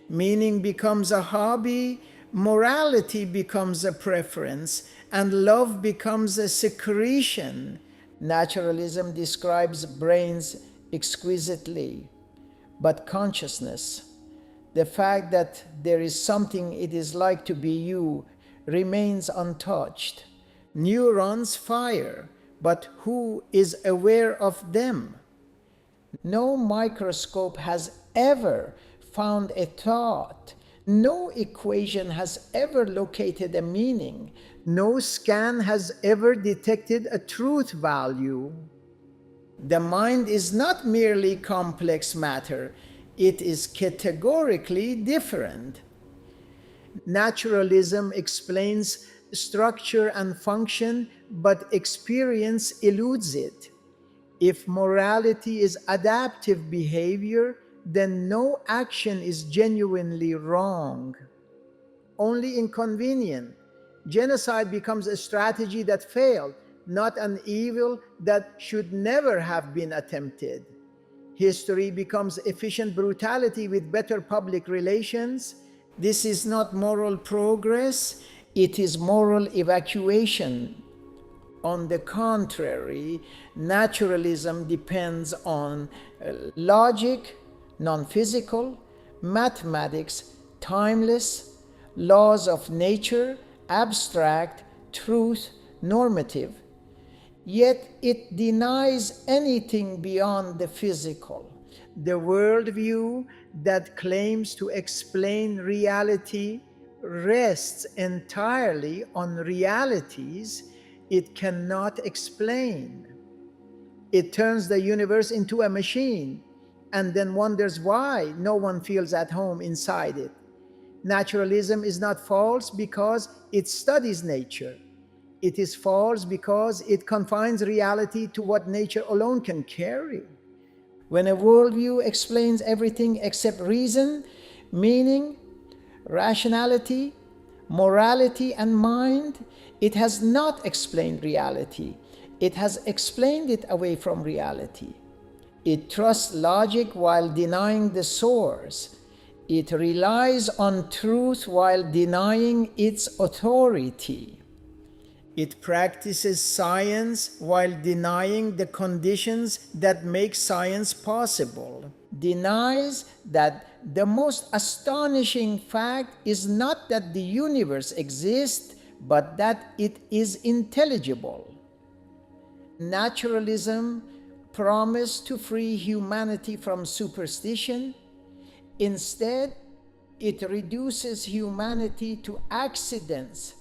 Meaning becomes a hobby, morality becomes a preference, and love becomes a secretion. Naturalism describes brains exquisitely, but consciousness, the fact that there is something it is like to be you, remains untouched. Neurons fire, but who is aware of them? No microscope has ever found a thought. No equation has ever located a meaning. No scan has ever detected a truth value. The mind is not merely complex matter, it is categorically different. Naturalism explains structure and function, but experience eludes it. If morality is adaptive behavior, then no action is genuinely wrong, only inconvenient. Genocide becomes a strategy that failed, not an evil that should never have been attempted. History becomes efficient brutality with better public relations. This is not moral progress, it is moral evacuation. On the contrary, naturalism depends on logic, non-physical, mathematics, timeless, laws of nature, abstract, truth, normative. Yet it denies anything beyond the physical. The worldview that claims to explain reality rests entirely on realities it cannot explain. It turns the universe into a machine and then wonders why no one feels at home inside it. Naturalism is not false because it studies nature. It is false because it confines reality to what nature alone can carry. When a worldview explains everything except reason, meaning, rationality, morality, and mind, it has not explained reality. It has explained it away from reality. It trusts logic while denying the source. It relies on truth while denying its authority. It practices science while denying the conditions that make science possible. Denies that the most astonishing fact is not that the universe exists, but that it is intelligible. Naturalism promised to free humanity from superstition. Instead, it reduces humanity to accidents,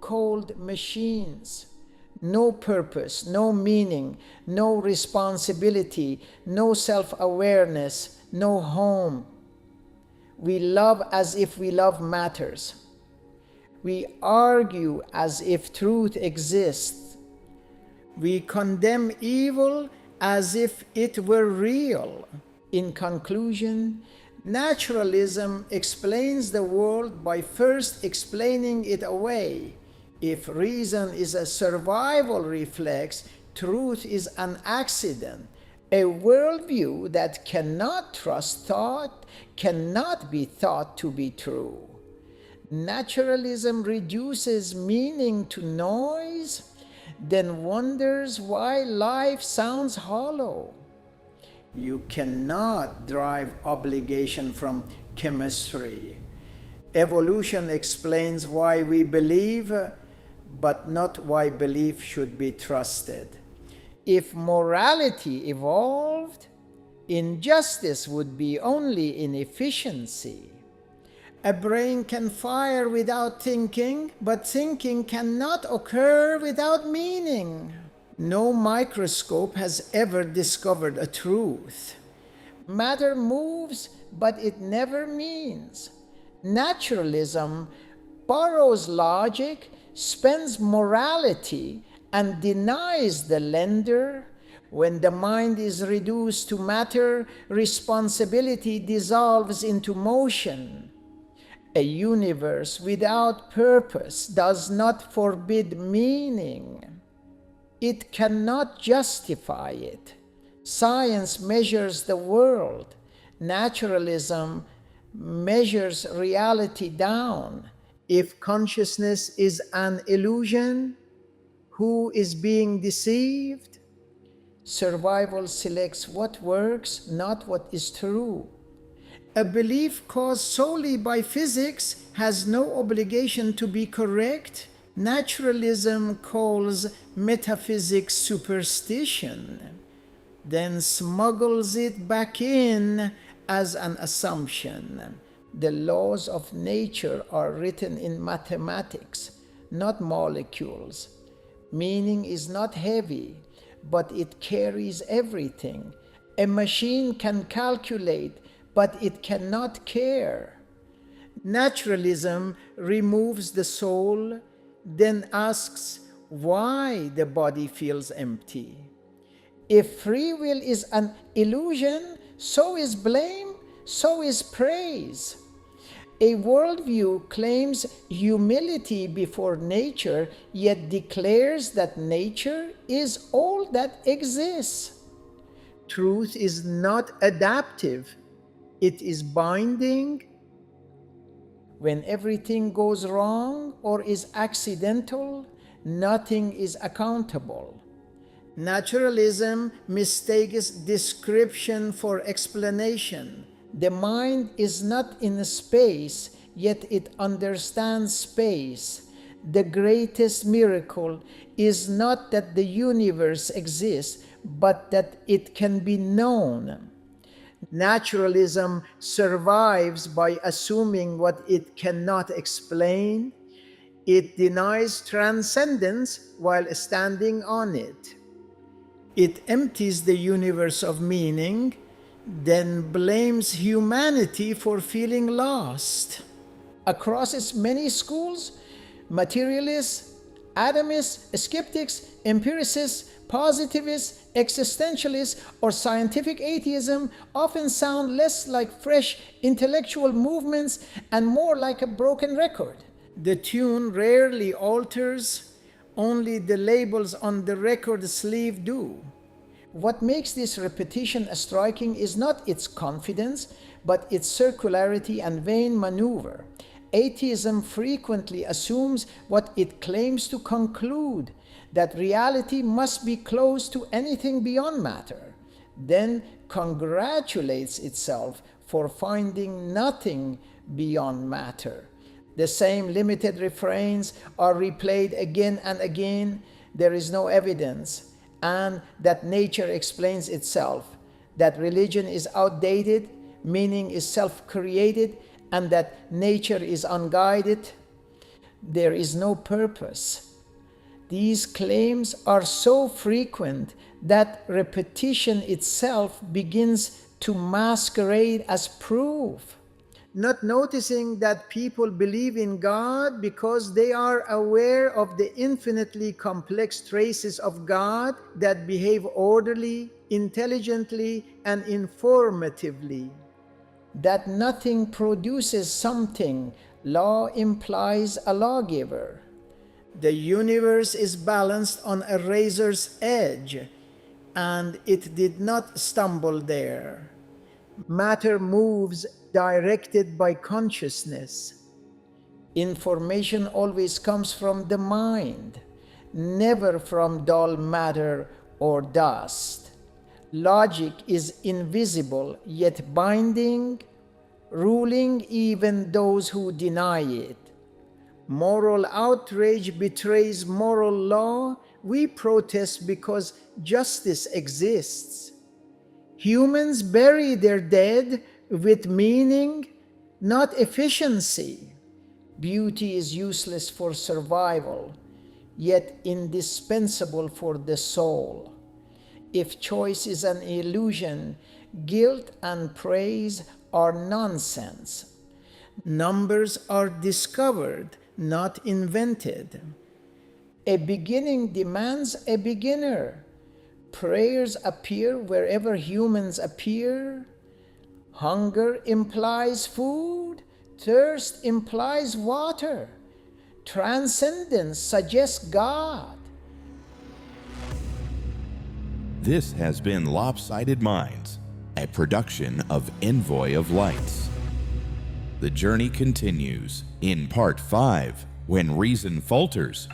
cold machines. No purpose, no meaning, no responsibility, no self-awareness, no home. We love as if we love matters. We argue as if truth exists. We condemn evil as if it were real. In conclusion, naturalism explains the world by first explaining it away. If reason is a survival reflex, truth is an accident. A worldview that cannot trust thought cannot be thought to be true. Naturalism reduces meaning to noise, then wonders why life sounds hollow. You cannot drive obligation from chemistry. Evolution explains why we believe, but not why belief should be trusted. If morality evolved, injustice would be only inefficiency. A brain can fire without thinking, but thinking cannot occur without meaning. No microscope has ever discovered a truth. Matter moves, but it never means. Naturalism borrows logic, spends morality, and denies the lender. When the mind is reduced to matter, responsibility dissolves into motion. A universe without purpose does not forbid meaning. It cannot justify it. Science measures the world. Naturalism measures reality down. If consciousness is an illusion, who is being deceived? Survival selects what works, not what is true. A belief caused solely by physics has no obligation to be correct. Naturalism calls metaphysics superstition, then smuggles it back in as an assumption. The laws of nature are written in mathematics, not molecules. Meaning is not heavy, but it carries everything. A machine can calculate, but it cannot care. Naturalism removes the soul, then asks why the body feels empty. If free will is an illusion, so is blame, so is praise. A worldview claims humility before nature, yet declares that nature is all that exists. Truth is not adaptive, it is binding. When everything goes wrong or is accidental, nothing is accountable. Naturalism mistakes description for explanation. The mind is not in space, yet it understands space. The greatest miracle is not that the universe exists, but that it can be known. Naturalism survives by assuming what it cannot explain. It denies transcendence while standing on it. It empties the universe of meaning, then blames humanity for feeling lost. Across its many schools, materialists, atomists, skeptics, empiricists, positivists, existentialists, or scientific atheism often sound less like fresh intellectual movements and more like a broken record. The tune rarely alters, only the labels on the record sleeve do. What makes this repetition striking is not its confidence, but its circularity and vain maneuver. Atheism frequently assumes what it claims to conclude, that reality must be close to anything beyond matter, then congratulates itself for finding nothing beyond matter. The same limited refrains are replayed again and again. There is no evidence, and that nature explains itself, that religion is outdated, meaning is self-created, and that nature is unguided. There is no purpose. These claims are so frequent that repetition itself begins to masquerade as proof. Not noticing that people believe in God because they are aware of the infinitely complex traces of God that behave orderly, intelligently, and informatively. That nothing produces something, law implies a lawgiver. The universe is balanced on a razor's edge, and it did not stumble there. Matter moves directed by consciousness. Information always comes from the mind, never from dull matter or dust. Logic is invisible yet binding, ruling even those who deny it. Moral outrage betrays moral law. We protest because justice exists. Humans bury their dead with meaning, not efficiency. Beauty is useless for survival, yet indispensable for the soul. If choice is an illusion, guilt and praise are nonsense. Numbers are discovered, not invented. A beginning demands a beginner. Prayers appear wherever humans appear. Hunger implies food. Thirst implies water. Transcendence suggests God. This has been Lopsided Minds, a production of Envoy of Lights. The journey continues in Part 5, when reason falters